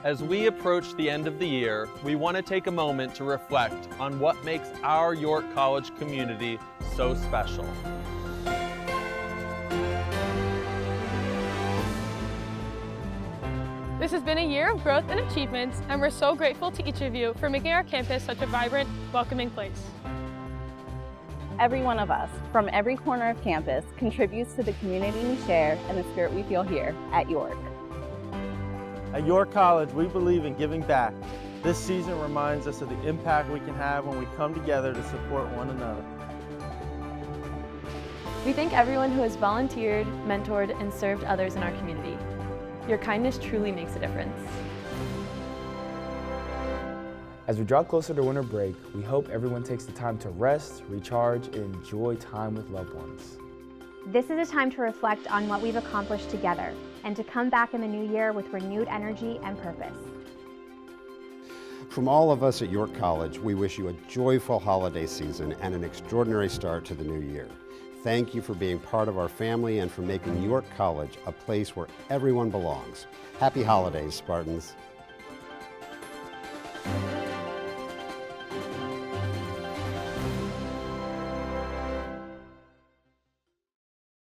As we approach the end of the year, we want to take a moment to reflect on what makes our York College community so special. This has been a year of growth and achievements, and we're so grateful to each of you for making our campus such a vibrant, welcoming place. Every one of us, from every corner of campus, contributes to the community we share and the spirit we feel here at York. At York College, we believe in giving back. This season reminds us of the impact we can have when we come together to support one another. We thank everyone who has volunteered, mentored, and served others in our community. Your kindness truly makes a difference. As we draw closer to winter break, we hope everyone takes the time to rest, recharge, and enjoy time with loved ones. This is a time to reflect on what we've accomplished together and to come back in the new year with renewed energy and purpose. From all of us at York College, we wish you a joyful holiday season and an extraordinary start to the new year. Thank you for being part of our family and for making York College a place where everyone belongs. Happy holidays, Spartans.